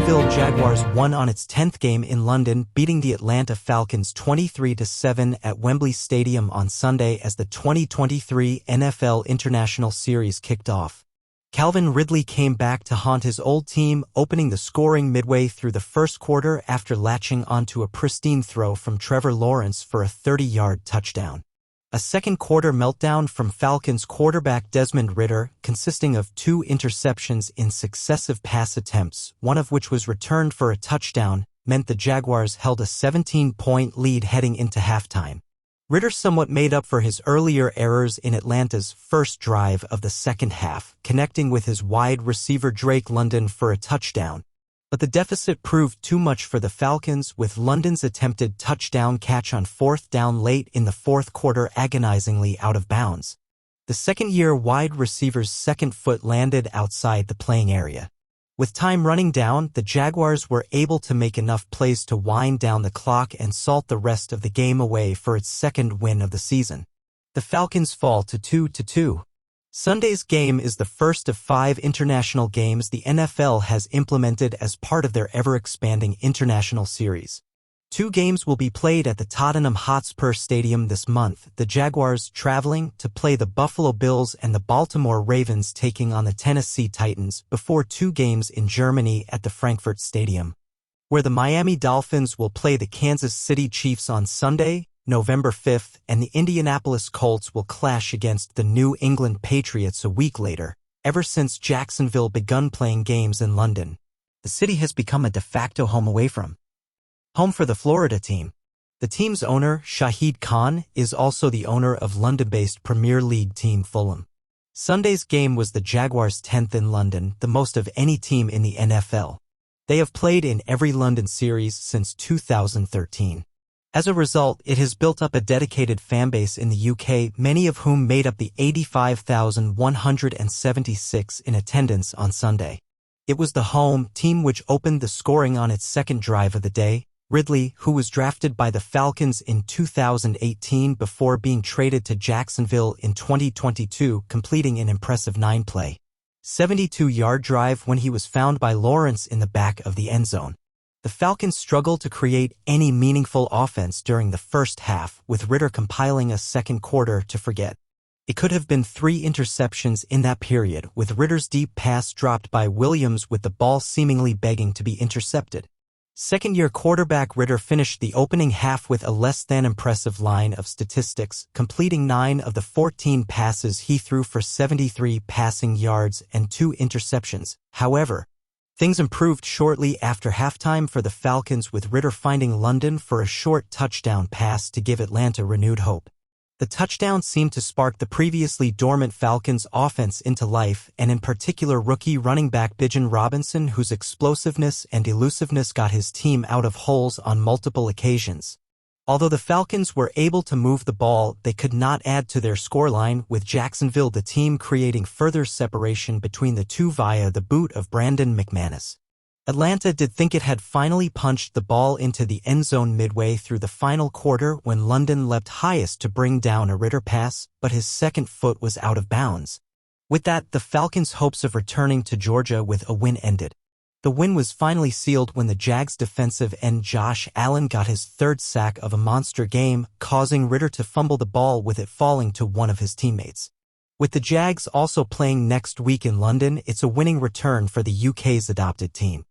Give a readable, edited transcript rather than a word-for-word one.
Jacksonville Jaguars won on its 10th game in London, beating the Atlanta Falcons 23-7 at Wembley Stadium on Sunday as the 2023 NFL International Series kicked off. Calvin Ridley came back to haunt his old team, opening the scoring midway through the first quarter after latching onto a pristine throw from Trevor Lawrence for a 30-yard touchdown. A second-quarter meltdown from Falcons quarterback Desmond Ridder, consisting of 2 interceptions in successive pass attempts, one of which was returned for a touchdown, meant the Jaguars held a 17-point lead heading into halftime. Ridder somewhat made up for his earlier errors in Atlanta's first drive of the second half, connecting with his wide receiver Drake London for a touchdown. But the deficit proved too much for the Falcons, with London's attempted touchdown catch on 4th down late in the fourth quarter agonizingly out of bounds. The second-year wide receiver's second foot landed outside the playing area. With time running down, the Jaguars were able to make enough plays to wind down the clock and salt the rest of the game away for its second win of the season. The Falcons fall to 2-2. Sunday's game is the first of 5 international games the NFL has implemented as part of their ever-expanding international series. 2 games will be played at the Tottenham Hotspur Stadium this month, the Jaguars traveling to play the Buffalo Bills and the Baltimore Ravens taking on the Tennessee Titans, before 2 games in Germany at the Frankfurt Stadium, where the Miami Dolphins will play the Kansas City Chiefs on Sunday, November 5th, and the Indianapolis Colts will clash against the New England Patriots a week later. Ever since Jacksonville begun playing games in London, the city has become a de facto home for the Florida team. The team's owner, Shahid Khan, is also the owner of London-based Premier League team Fulham. Sunday's game was the Jaguars' 10th in London, the most of any team in the NFL. They have played in every London series since 2013. As a result, it has built up a dedicated fanbase in the UK, many of whom made up the 85,176 in attendance on Sunday. It was the home team which opened the scoring on its second drive of the day. Ridley, who was drafted by the Falcons in 2018 before being traded to Jacksonville in 2022, completing an impressive 9-play, 72-yard drive when he was found by Lawrence in the back of the end zone. The Falcons struggled to create any meaningful offense during the first half, with Ridder compiling a second quarter to forget. It could have been 3 interceptions in that period, with Ridder's deep pass dropped by Williams with the ball seemingly begging to be intercepted. Second-year quarterback Ridder finished the opening half with a less-than-impressive line of statistics, completing 9 of the 14 passes he threw for 73 passing yards and 2 interceptions. However, things improved shortly after halftime for the Falcons, with Ridder finding London for a short touchdown pass to give Atlanta renewed hope. The touchdown seemed to spark the previously dormant Falcons offense into life, and in particular rookie running back Bijan Robinson, whose explosiveness and elusiveness got his team out of holes on multiple occasions. Although the Falcons were able to move the ball, they could not add to their scoreline, with Jacksonville the team creating further separation between the two via the boot of Brandon McManus. Atlanta did think it had finally punched the ball into the end zone midway through the final quarter when London leapt highest to bring down a Ridder pass, but his second foot was out of bounds. With that, the Falcons' hopes of returning to Georgia with a win ended. The win was finally sealed when the Jags' defensive end Josh Allen got his 3rd sack of a monster game, causing Ridder to fumble the ball with it falling to one of his teammates. With the Jags also playing next week in London, it's a winning return for the UK's adopted team.